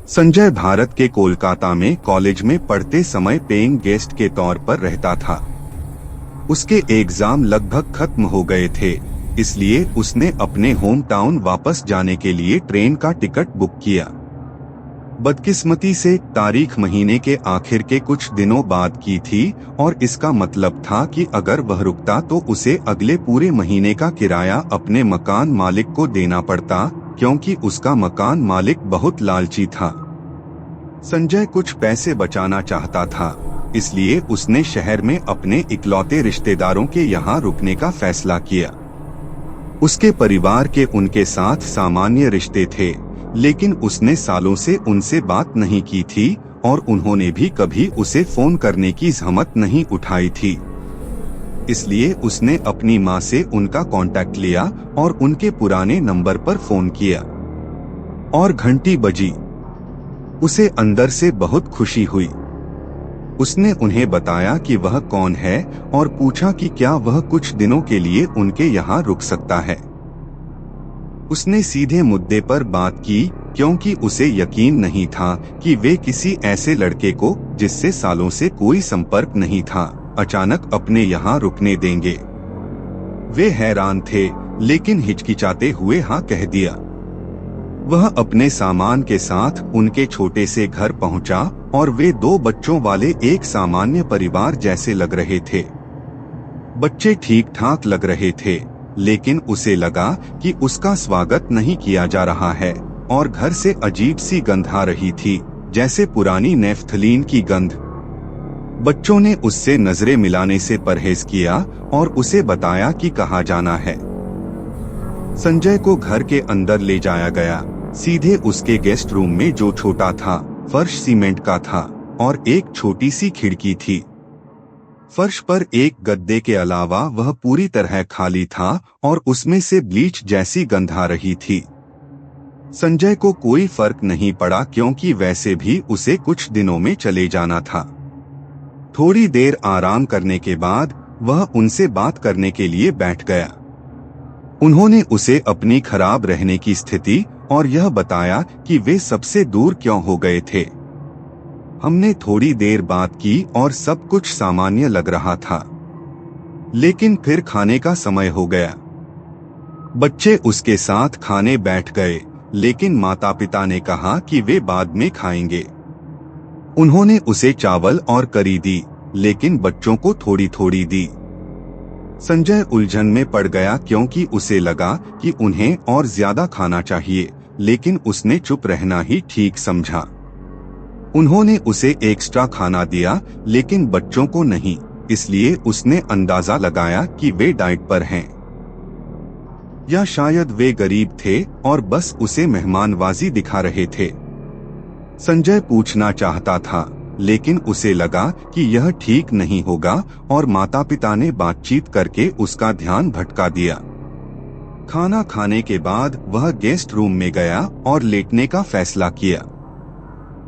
संजय भारत के कोलकाता में कॉलेज में पढ़ते समय पेइंग गेस्ट के तौर पर रहता था। उसके एग्जाम लगभग खत्म हो गए थे, इसलिए उसने अपने होम टाउन वापस जाने के लिए ट्रेन का टिकट बुक किया। बदकिस्मती से तारीख महीने के आखिर के कुछ दिनों बाद की थी और इसका मतलब था कि अगर वह रुकता तो उसे अगले पूरे महीने का किराया अपने मकान मालिक को देना पड़ता, क्योंकि उसका मकान मालिक बहुत लालची था। संजय कुछ पैसे बचाना चाहता था, इसलिए उसने शहर में अपने इकलौते रिश्तेदारों के यहाँ रुकने का फैसला किया। उसके परिवार के उनके साथ सामान्य रिश्ते थे, लेकिन उसने सालों से उनसे बात नहीं की थी और उन्होंने भी कभी उसे फोन करने की जहमत नहीं उठाई थी। इसलिए उसने अपनी माँ से उनका कांटेक्ट लिया और उनके पुराने नंबर पर फोन किया और घंटी बजी। उसे अंदर से बहुत खुशी हुई। उसने उन्हें बताया कि वह कौन है और पूछा कि क्या वह कुछ दिनों के लिए उनके यहाँ रुक सकता है। उसने सीधे मुद्दे पर बात की, क्योंकि उसे यकीन नहीं था कि वे किसी ऐसे लड़के को जिससे सालों से कोई संपर्क नहीं था, अचानक अपने यहाँ रुकने देंगे। वे हैरान थे, लेकिन हिचकिचाते हुए हाँ कह दिया। वह अपने सामान के साथ उनके छोटे से घर पहुंचा और वे 2 बच्चों वाले एक सामान्य परिवार जैसे लग रहे थे। बच्चे ठीक ठाक लग रहे थे, लेकिन उसे लगा कि उसका स्वागत नहीं किया जा रहा है और घर से अजीब सी गंध आ रही थी, जैसे पुरानी नेफ्थलीन की गंध। बच्चों ने उससे नजरें मिलाने से परहेज किया और उसे बताया कि कहाँ जाना है। संजय को घर के अंदर ले जाया गया, सीधे उसके गेस्ट रूम में, जो छोटा था, फर्श सीमेंट का था और एक छोटी सी खिड़की थी। फर्श पर एक गद्दे के अलावा वह पूरी तरह खाली था और उसमें से ब्लीच जैसी गंध आ रही थी। संजय को कोई फर्क नहीं पड़ा, क्योंकि वैसे भी उसे कुछ दिनों में चले जाना था। थोड़ी देर आराम करने के बाद वह उनसे बात करने के लिए बैठ गया। उन्होंने उसे अपनी खराब रहने की स्थिति और यह बताया कि वे सबसे दूर क्यों हो गए थे। हमने थोड़ी देर बात की और सब कुछ सामान्य लग रहा था, लेकिन फिर खाने का समय हो गया। बच्चे उसके साथ खाने बैठ गए, लेकिन माता पिता ने कहा कि वे बाद में खाएंगे। उन्होंने उसे चावल और करी दी, लेकिन बच्चों को थोड़ी थोड़ी दी। संजय उलझन में पड़ गया, क्योंकि उसे लगा कि उन्हें और ज्यादा खाना चाहिए, लेकिन उसने चुप रहना ही ठीक समझा। उन्होंने उसे एक्स्ट्रा खाना दिया, लेकिन बच्चों को नहीं, इसलिए उसने अंदाजा लगाया कि वे डाइट पर हैं। या शायद वे गरीब थे और बस उसे मेहमानवाजी दिखा रहे थे। संजय पूछना चाहता था, लेकिन उसे लगा कि यह ठीक नहीं होगा और माता पिता ने बातचीत करके उसका ध्यान भटका दिया। खाना खाने के बाद वह गेस्ट रूम में गया और लेटने का फैसला किया।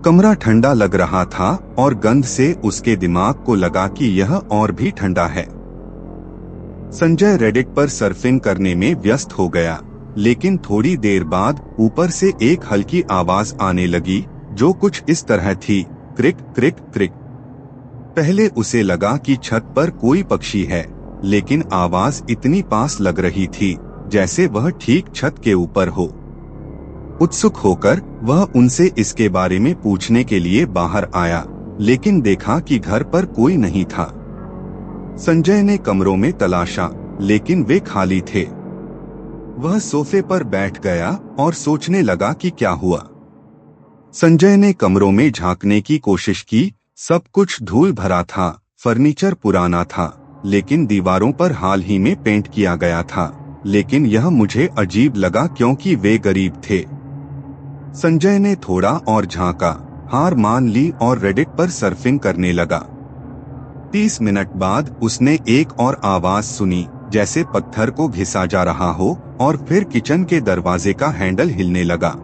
कमरा ठंडा लग रहा था और गंध से उसके दिमाग को लगा कि यह और भी ठंडा है। संजय रेडिट पर सर्फिंग करने में व्यस्त हो गया, लेकिन थोड़ी देर बाद ऊपर से एक हल्की आवाज आने लगी, जो कुछ इस तरह थी, क्रिक क्रिक क्रिक। पहले उसे लगा कि छत पर कोई पक्षी है, लेकिन आवाज इतनी पास लग रही थी जैसे वह ठीक छत के ऊपर हो। उत्सुक होकर वह उनसे इसके बारे में पूछने के लिए बाहर आया, लेकिन देखा कि घर पर कोई नहीं था। संजय ने कमरों में तलाशा, लेकिन वे खाली थे। वह सोफे पर बैठ गया और सोचने लगा कि क्या हुआ। संजय ने कमरों में झांकने की कोशिश की, सब कुछ धूल भरा था, फर्नीचर पुराना था, लेकिन दीवारों पर हाल ही में पेंट किया गया था। लेकिन यह मुझे अजीब लगा, क्योंकि वे गरीब थे। संजय ने थोड़ा और झांका, हार मान ली और रेडिट पर सर्फिंग करने लगा। 30 मिनट बाद उसने एक और आवाज सुनी, जैसे पत्थर को घिसा जा रहा हो, और फिर किचन के दरवाजे का हैंडल हिलने लगा।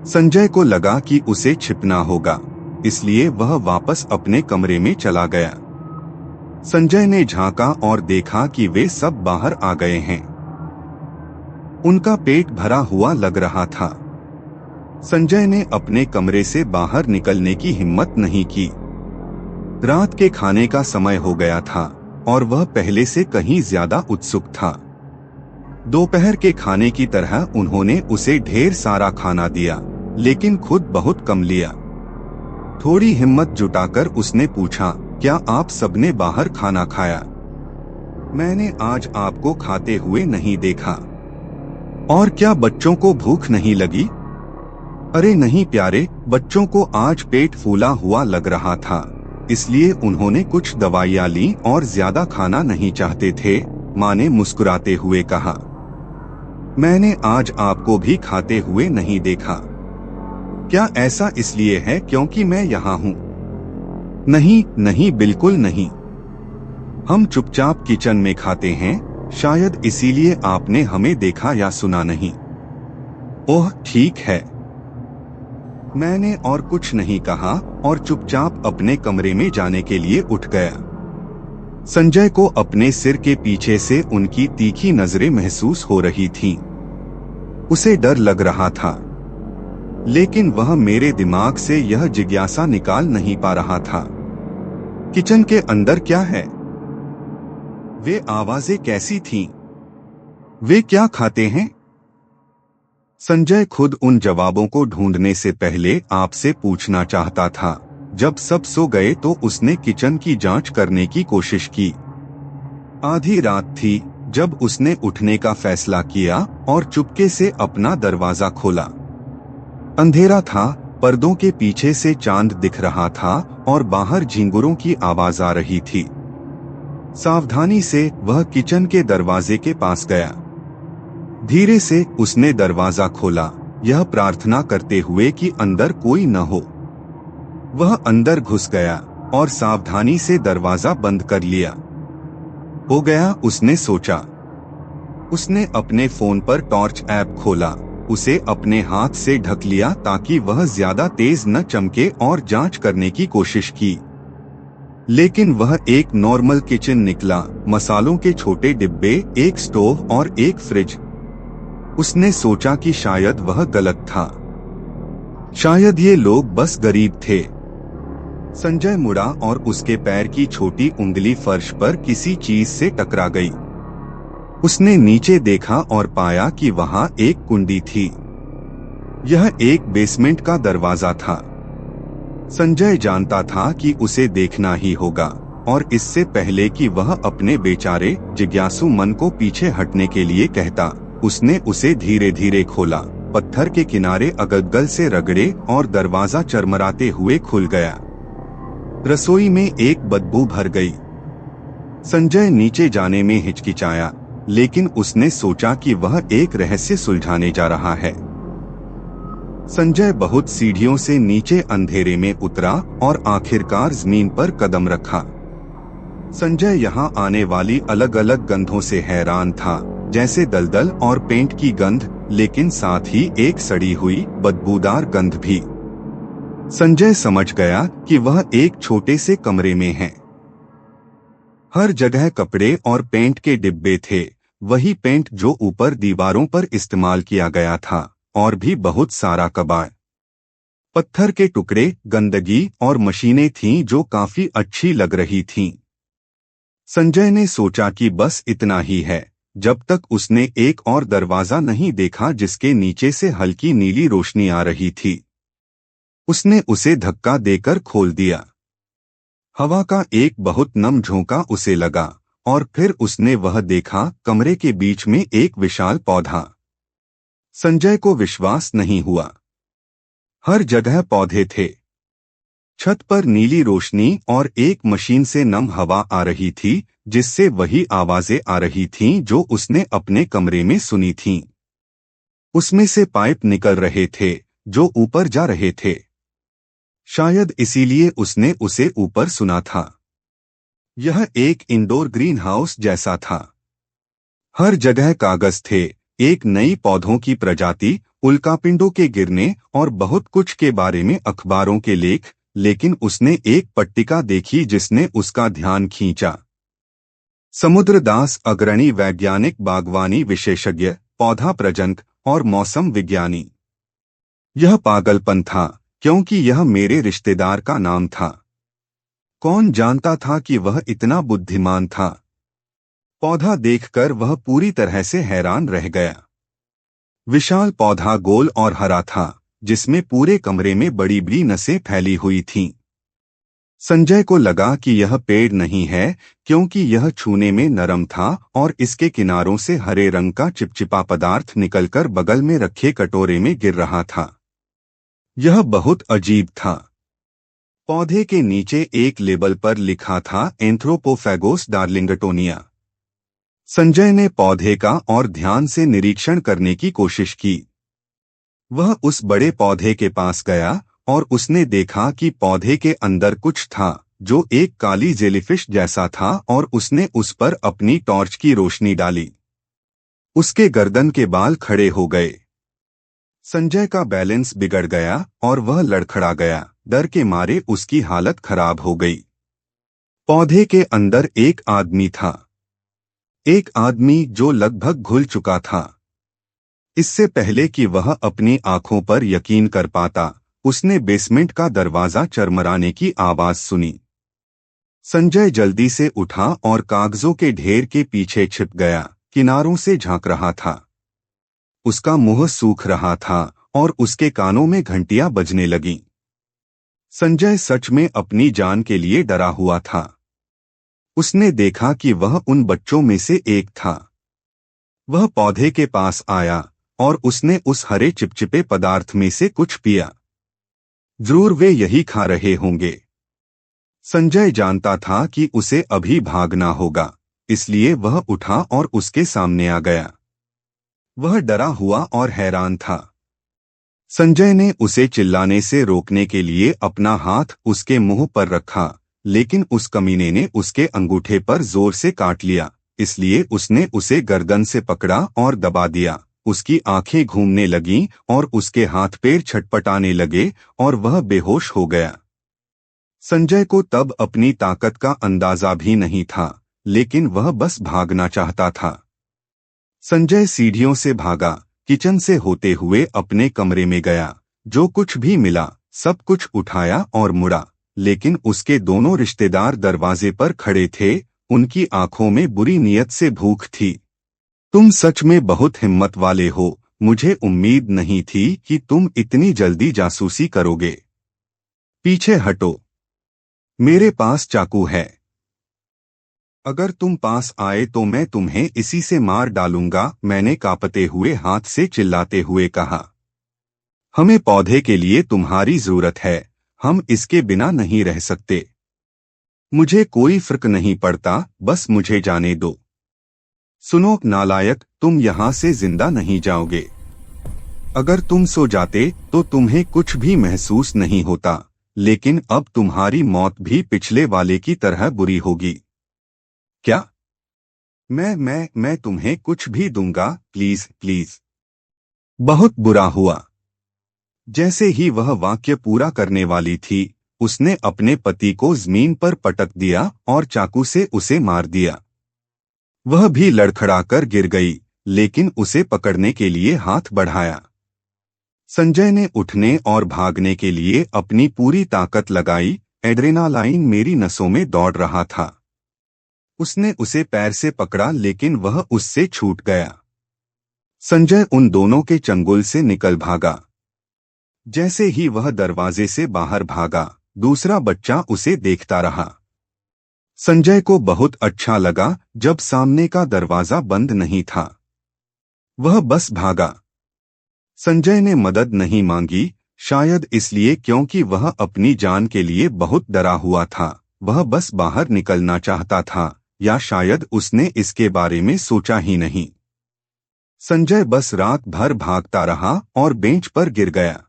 संजय को लगा कि उसे छिपना होगा, इसलिए वह वापस अपने कमरे में चला गया। संजय ने झांका और देखा कि वे सब बाहर आ गए हैं। उनका पेट भरा हुआ लग रहा था। संजय ने अपने कमरे से बाहर निकलने की हिम्मत नहीं की। रात के खाने का समय हो गया था और वह पहले से कहीं ज्यादा उत्सुक था। दोपहर के खाने की तरह उन्होंने उसे ढेर सारा खाना दिया, लेकिन खुद बहुत कम लिया। थोड़ी हिम्मत जुटाकर उसने पूछा, क्या आप सबने बाहर खाना खाया? मैंने आज आपको खाते हुए नहीं देखा। और क्या बच्चों को भूख नहीं लगी? अरे नहीं प्यारे, बच्चों को आज पेट फूला हुआ लग रहा था, इसलिए उन्होंने कुछ दवाइयां ली और ज्यादा खाना नहीं चाहते थे, माँ ने मुस्कुराते हुए कहा। मैंने आज आपको भी खाते हुए नहीं देखा। क्या ऐसा इसलिए है क्योंकि मैं यहाँ हूँ? नहीं नहीं, बिल्कुल नहीं। हम चुपचाप किचन में खाते हैं, शायद इसीलिए आपने हमें देखा या सुना नहीं। ओह ठीक है। मैंने और कुछ नहीं कहा और चुपचाप अपने कमरे में जाने के लिए उठ गया। संजय को अपने सिर के पीछे से उनकी तीखी नजरें महसूस हो रही थीं। उसे डर लग रहा था, लेकिन वह मेरे दिमाग से यह जिज्ञासा निकाल नहीं पा रहा था, किचन के अंदर क्या है? वे आवाजें कैसी थीं? वे क्या खाते हैं? संजय खुद उन जवाबों को ढूंढने से पहले आपसे पूछना चाहता था। जब सब सो गए तो उसने किचन की जांच करने की कोशिश की। आधी रात थी जब उसने उठने का फैसला किया और चुपके से अपना दरवाजा खोला। अंधेरा था, पर्दों के पीछे से चांद दिख रहा था और बाहर झिंगुरों की आवाज आ रही थी। सावधानी से वह किचन के दरवाजे के पास गया। धीरे से उसने दरवाजा खोला, यह प्रार्थना करते हुए कि अंदर कोई न हो। वह अंदर घुस गया और सावधानी से दरवाजा बंद कर लिया। हो गया, उसने सोचा। उसने अपने फोन पर टॉर्च ऐप खोला, उसे अपने हाथ से ढक लिया ताकि वह ज्यादा तेज न चमके और जांच करने की कोशिश की। लेकिन वह एक नॉर्मल किचन निकला, मसालों के छोटे डिब्बे, एक स्टोव और एक फ्रिज। उसने सोचा कि शायद वह गलत था, शायद ये लोग बस गरीब थे। संजय मुड़ा और उसके पैर की छोटी उंगली फर्श पर किसी चीज से टकरा गई। उसने नीचे देखा और पाया कि वहां एक कुंडी थी। यह एक बेसमेंट का दरवाजा था। संजय जानता था कि उसे देखना ही होगा, और इससे पहले कि वह अपने बेचारे जिज्ञासु मन को पीछे हटने के लिए कहता, उसने उसे धीरे धीरे खोला, पत्थर के किनारे अगल-गल से रगड़े और दरवाजा चरमराते हुए खुल गया। रसोई में एक बदबू भर गई। संजय नीचे जाने में हिचकिचाया, लेकिन उसने सोचा कि वह एक रहस्य सुलझाने जा रहा है। संजय बहुत सीढ़ियों से नीचे अंधेरे में उतरा और आखिरकार जमीन पर कदम रखा। संजय यहाँ आने वाली अलग अलग गंधों से हैरान था, जैसे दलदल और पेंट की गंध, लेकिन साथ ही एक सड़ी हुई बदबूदार गंध भी। संजय समझ गया कि वह एक छोटे से कमरे में है। हर जगह कपड़े और पेंट के डिब्बे थे, वही पेंट जो ऊपर दीवारों पर इस्तेमाल किया गया था, और भी बहुत सारा कबाड़। पत्थर के टुकड़े, गंदगी और मशीनें थीं जो काफी अच्छी लग रही थीं। संजय ने सोचा कि बस इतना ही है, जब तक उसने एक और दरवाजा नहीं देखा जिसके नीचे से हल्की नीली रोशनी आ रही थी। उसने उसे धक्का देकर खोल दिया। हवा का एक बहुत नम झोंका उसे लगा, और फिर उसने वह देखा, कमरे के बीच में एक विशाल पौधा। संजय को विश्वास नहीं हुआ। हर जगह पौधे थे। छत पर नीली रोशनी और एक मशीन से नम हवा आ रही थी, जिससे वही आवाजें आ रही थीं जो उसने अपने कमरे में सुनी थीं। उसमें से पाइप निकल रहे थे जो ऊपर जा रहे थे। शायद इसीलिए उसने उसे ऊपर सुना था। यह एक इंडोर ग्रीन हाउस जैसा था। हर जगह कागज थे, एक नई पौधों की प्रजाति, उल्कापिंडों के गिरने और बहुत कुछ के बारे में अखबारों के लेख, लेकिन उसने एक पट्टिका देखी जिसने उसका ध्यान खींचा। समुद्र दास, अग्रणी वैज्ञानिक, बागवानी विशेषज्ञ, पौधा प्रजनक और मौसम विज्ञानी। यह पागलपन था, क्योंकि यह मेरे रिश्तेदार का नाम था। कौन जानता था कि वह इतना बुद्धिमान था। पौधा देखकर वह पूरी तरह से हैरान रह गया। विशाल पौधा गोल और हरा था, जिसमें पूरे कमरे में बड़ी बड़ी नसें फैली हुई थीं। संजय को लगा कि यह पेड़ नहीं है, क्योंकि यह छूने में नरम था और इसके किनारों से हरे रंग का चिपचिपा पदार्थ निकलकर बगल में रखे कटोरे में गिर रहा था। यह बहुत अजीब था। पौधे के नीचे एक लेबल पर लिखा था एंथ्रोपोफैगोस डार्लिंगटोनिया। संजय ने पौधे का और ध्यान से निरीक्षण करने की कोशिश की। वह उस बड़े पौधे के पास गया और उसने देखा कि पौधे के अंदर कुछ था जो एक काली जेलीफिश जैसा था, और उसने उस पर अपनी टॉर्च की रोशनी डाली। उसके गर्दन के बाल खड़े हो गए। संजय का बैलेंस बिगड़ गया और वह लड़खड़ा गया। डर के मारे उसकी हालत खराब हो गई। पौधे के अंदर एक आदमी था, एक आदमी जो लगभग घुल चुका था। इससे पहले कि वह अपनी आंखों पर यकीन कर पाता, उसने बेसमेंट का दरवाजा चरमराने की आवाज सुनी। संजय जल्दी से उठा और कागजों के ढेर के पीछे छिप गया। किनारों से झांक रहा था। उसका मुंह सूख रहा था और उसके कानों में घंटियां बजने लगीं। संजय सच में अपनी जान के लिए डरा हुआ था। उसने देखा कि वह उन बच्चों में से एक था। वह पौधे के पास आया और उसने उस हरे चिपचिपे पदार्थ में से कुछ पिया। जरूर वे यही खा रहे होंगे। संजय जानता था कि उसे अभी भागना होगा, इसलिए वह उठा और उसके सामने आ गया। वह डरा हुआ और हैरान था। संजय ने उसे चिल्लाने से रोकने के लिए अपना हाथ उसके मुंह पर रखा, लेकिन उस कमीने ने उसके अंगूठे पर जोर से काट लिया। इसलिए उसने उसे गर्दन से पकड़ा और दबा दिया। उसकी आंखें घूमने लगीं और उसके हाथ पैर छटपटाने लगे और वह बेहोश हो गया। संजय को तब अपनी ताकत का अंदाजा भी नहीं था, लेकिन वह बस भागना चाहता था। संजय सीढ़ियों से भागा, किचन से होते हुए अपने कमरे में गया। जो कुछ भी मिला सब कुछ उठाया और मुड़ा, लेकिन उसके दोनों रिश्तेदार दरवाजे पर खड़े थे। उनकी आंखों में बुरी नीयत से भूख थी। तुम सच में बहुत हिम्मत वाले हो। मुझे उम्मीद नहीं थी कि तुम इतनी जल्दी जासूसी करोगे। पीछे हटो, मेरे पास चाकू है। अगर तुम पास आए तो मैं तुम्हें इसी से मार डालूंगा, मैंने कांपते हुए हाथ से चिल्लाते हुए कहा। हमें पौधे के लिए तुम्हारी जरूरत है, हम इसके बिना नहीं रह सकते। मुझे कोई फर्क नहीं पड़ता, बस मुझे जाने दो। सुनो नालायक, तुम यहाँ से जिंदा नहीं जाओगे। अगर तुम सो जाते तो तुम्हें कुछ भी महसूस नहीं होता, लेकिन अब तुम्हारी मौत भी पिछले वाले की तरह बुरी होगी। क्या? मैं तुम्हें कुछ भी दूंगा, प्लीज प्लीज। बहुत बुरा हुआ। जैसे ही वह वाक्य पूरा करने वाली थी, उसने अपने पति को जमीन पर पटक दिया और चाकू से उसे मार दिया। वह भी लड़खड़ाकर गिर गई, लेकिन उसे पकड़ने के लिए हाथ बढ़ाया। संजय ने उठने और भागने के लिए अपनी पूरी ताकत लगाई। एड्रेनालाइन मेरी नसों में दौड़ रहा था। उसने उसे पैर से पकड़ा, लेकिन वह उससे छूट गया। संजय उन दोनों के चंगुल से निकल भागा। जैसे ही वह दरवाजे से बाहर भागा, दूसरा बच्चा उसे देखता रहा। संजय को बहुत अच्छा लगा जब सामने का दरवाजा बंद नहीं था। वह बस भागा। संजय ने मदद नहीं मांगी, शायद इसलिए क्योंकि वह अपनी जान के लिए बहुत डरा हुआ था। वह बस बाहर निकलना चाहता था, या शायद उसने इसके बारे में सोचा ही नहीं। संजय बस रात भर भागता रहा और बेंच पर गिर गया।